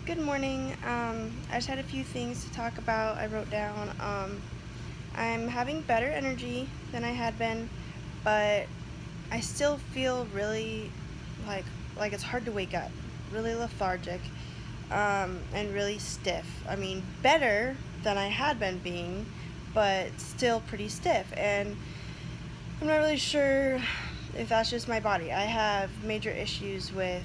Good morning. I just had a few things to talk about. I wrote down. I'm having better energy than I had been, but I still feel really like it's hard to wake up, really lethargic, and really stiff. I mean, better than I had been being, but still pretty stiff. And I'm not really sure if that's just my body. I have major issues with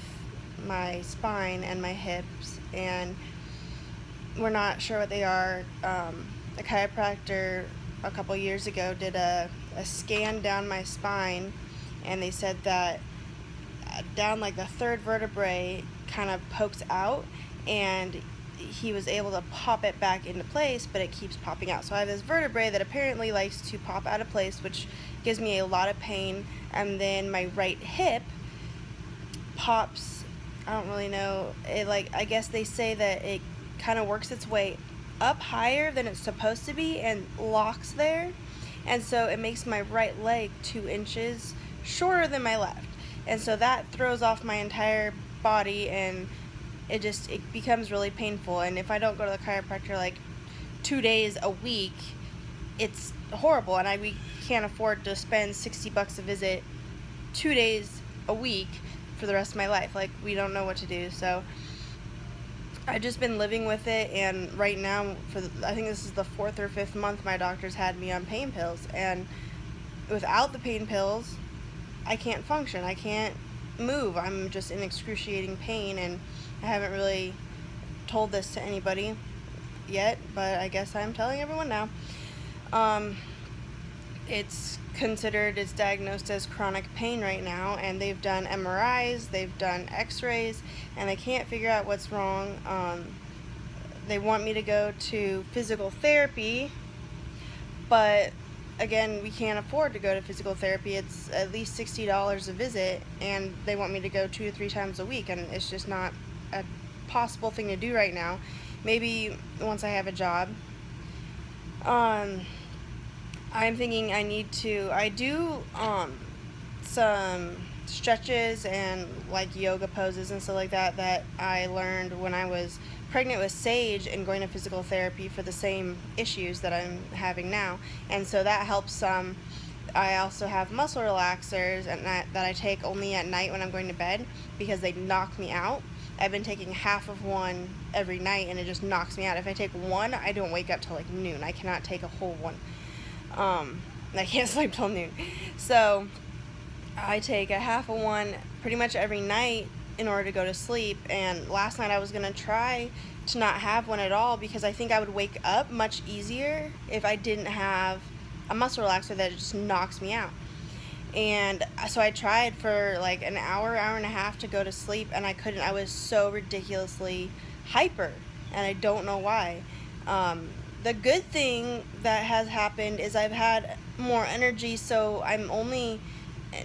my spine and my hips, and we're not sure what they are. A chiropractor a couple years ago did a scan down my spine, and they said that down like the third vertebrae kind of pokes out, and he was able to pop it back into place, but it keeps popping out. So I have this vertebrae that apparently likes to pop out of place, which gives me a lot of pain. And then my right hip pops. I don't really know. I guess they say that it kind of works its way up higher than it's supposed to be and locks there. And so it makes my right leg 2 inches shorter than my left. And so that throws off my entire body, and it becomes really painful. And if I don't go to the chiropractor like 2 days a week, it's horrible. And we can't afford to spend $60 a visit 2 days a week for the rest of my life. Like, we don't know what to do. So I've just been living with it, and right now, I think this is the 4th or 5th month my doctor's had me on pain pills, and without the pain pills, I can't function. I can't move. I'm just in excruciating pain, and I haven't really told this to anybody yet, but I guess I'm telling everyone now. It's diagnosed as chronic pain right now, and they've done MRIs, they've done x-rays, and they can't figure out what's wrong. They want me to go to physical therapy, but again, we can't afford to go to physical therapy. It's at least $60 a visit, and they want me to go 2 to 3 times a week, and it's just not a possible thing to do right now. Maybe once I have a job. I'm thinking I do some stretches and like yoga poses and stuff like that I learned when I was pregnant with Sage and going to physical therapy for the same issues that I'm having now. And so that helps some. I also have muscle relaxers that I take only at night when I'm going to bed because they knock me out. I've been taking half of one every night, and it just knocks me out. If I take one, I don't wake up till like noon. I cannot take a whole one. I can't sleep till noon. So I take a half of one pretty much every night in order to go to sleep. And last night I was going to try to not have one at all because I think I would wake up much easier if I didn't have a muscle relaxer that just knocks me out. And so I tried for like an hour and a half to go to sleep, and I couldn't. I was so ridiculously hyper, and I don't know why. The good thing that has happened is I've had more energy, so I'm only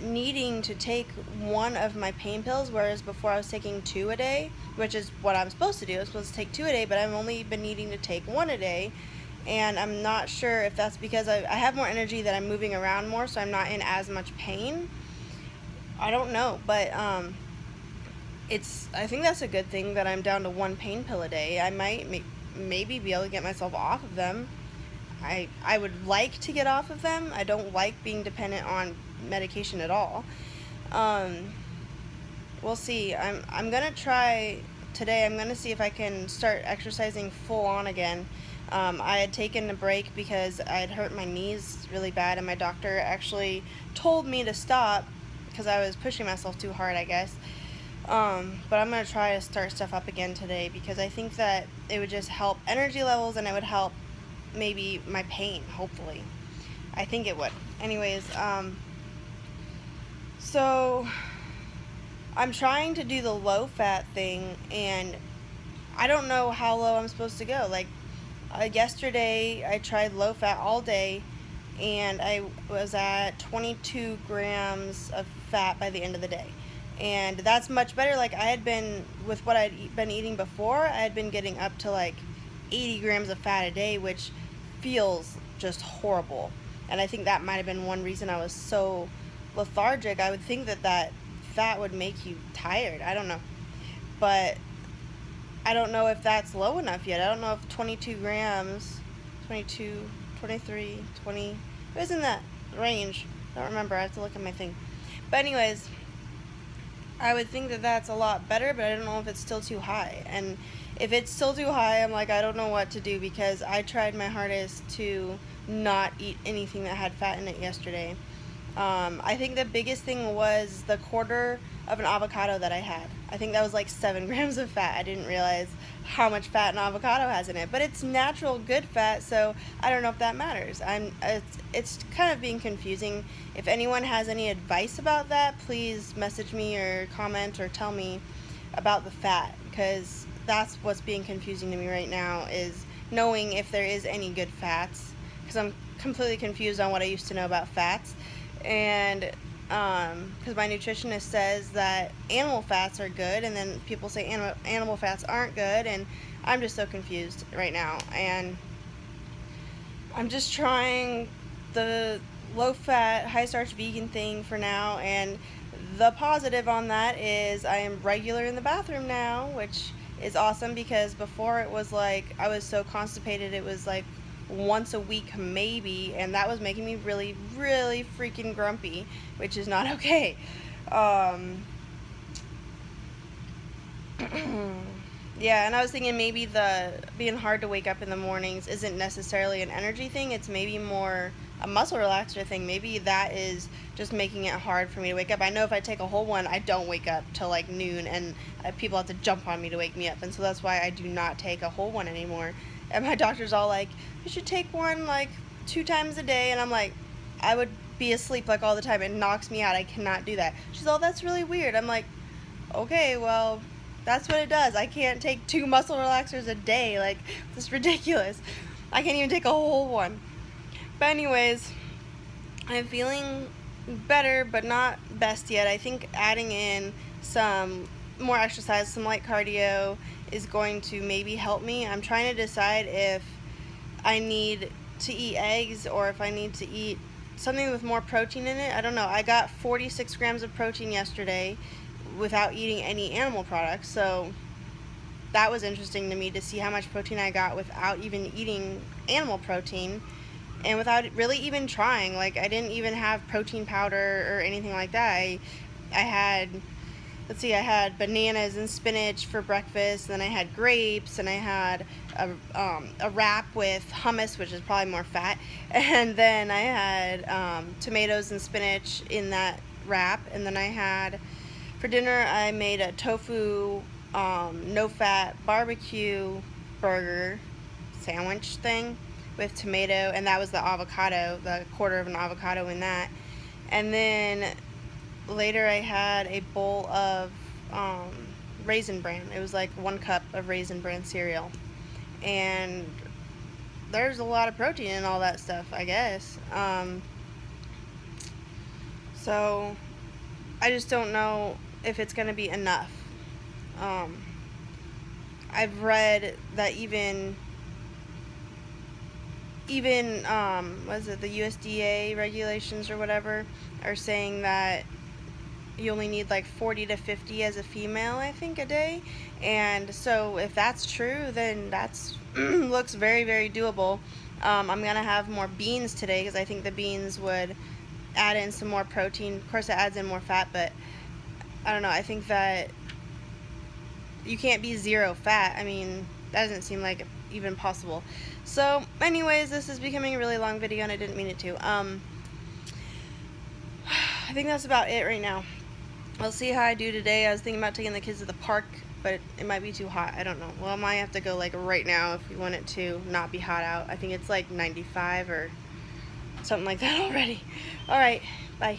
needing to take one of my pain pills, whereas before I was taking 2 a day, which is what I'm supposed to do. I'm supposed to take 2 a day, but I've only been needing to take 1 a day. And I'm not sure if that's because I have more energy, that I'm moving around more, so I'm not in as much pain. I don't know, but I think that's a good thing that I'm down to 1 pain pill a day. I might maybe be able to get myself off of them. I would like to get off of them. I don't like being dependent on medication at all. We'll see. I'm gonna try today. I'm gonna see if I can start exercising full on again. I had taken a break because I had hurt my knees really bad, and my doctor actually told me to stop because I was pushing myself too hard, I guess. But I'm going to try to start stuff up again today because I think that it would just help energy levels, and it would help maybe my pain, hopefully. I think it would. Anyways, so I'm trying to do the low fat thing, and I don't know how low I'm supposed to go. Like, yesterday I tried low fat all day, and I was at 22 grams of fat by the end of the day. And that's much better. Like, I had been, with what I'd been eating before, I had been getting up to like 80 grams of fat a day, which feels just horrible. And I think that might have been one reason I was so lethargic. I would think that fat would make you tired. I don't know. But I don't know if that's low enough yet. I don't know if 22 grams, 22, 23, 20, it was in that range. I don't remember. I have to look at my thing. But anyways, I would think that that's a lot better, but I don't know if it's still too high. And if it's still too high, I'm like, I don't know what to do, because I tried my hardest to not eat anything that had fat in it yesterday. I think the biggest thing was the quarter of an avocado that I had. I think that was like 7 grams of fat. I didn't realize how much fat an avocado has in it, but it's natural good fat, so I don't know if that matters. It's kind of being confusing. If anyone has any advice about that, please message me or comment or tell me about the fat, because that's what's being confusing to me right now, is knowing if there is any good fats, because I'm completely confused on what I used to know about fats. And because my nutritionist says that animal fats are good, and then people say animal fats aren't good, and I'm just so confused right now. And I'm just trying the low-fat, high-starch vegan thing for now, and the positive on that is I am regular in the bathroom now, which is awesome, because before it was like I was so constipated it was like once a week maybe, and that was making me really, really freaking grumpy, which is not okay. Yeah, and I was thinking maybe the being hard to wake up in the mornings isn't necessarily an energy thing, it's maybe more a muscle relaxer thing. Maybe that is just making it hard for me to wake up. I know if I take a whole one, I don't wake up till like noon, and people have to jump on me to wake me up, and so that's why I do not take a whole one anymore. And my doctor's all like, you should take one like 2 times a day, and I'm like, I would be asleep like all the time. It knocks me out. I cannot do that. She's all, that's really weird. I'm like, okay, well, that's what it does. I can't take 2 muscle relaxers a day. Like, this is ridiculous. I can't even take a whole one. But anyways, I'm feeling better, but not best yet. I think adding in some more exercise, some light cardio, is going to maybe help me. I'm trying to decide if I need to eat eggs or if I need to eat something with more protein in it. I don't know. I got 46 grams of protein yesterday without eating any animal products, so that was interesting to me to see how much protein I got without even eating animal protein, and without really even trying. Like, I didn't even have protein powder or anything like that. I had, let's see, I had bananas and spinach for breakfast, and then I had grapes, and I had a wrap with hummus, which is probably more fat, and then I had tomatoes and spinach in that wrap, and then I had, for dinner, I made a tofu, no-fat barbecue burger sandwich thing with tomato, and that was the avocado, the quarter of an avocado in that. And then later I had a bowl of Raisin Bran. It was like 1 cup of Raisin Bran cereal. And there's a lot of protein in all that stuff, I guess. So I just don't know if it's going to be enough. I've read that even what is it, the USDA regulations or whatever are saying that you only need like 40 to 50 as a female, I think, a day. And so if that's true, then that's looks very, very doable. I'm gonna have more beans today, because I think the beans would add in some more protein. Of course, it adds in more fat, but I don't know, I think that you can't be 0 fat. I mean, that doesn't seem like even possible. So anyways, this is becoming a really long video, and I didn't mean it to. I think that's about it right now. I'll see how I do today. I was thinking about taking the kids to the park, but it might be too hot. I don't know. Well, I might have to go like right now if we want it to not be hot out. I think it's like 95 or something like that already. Alright, bye.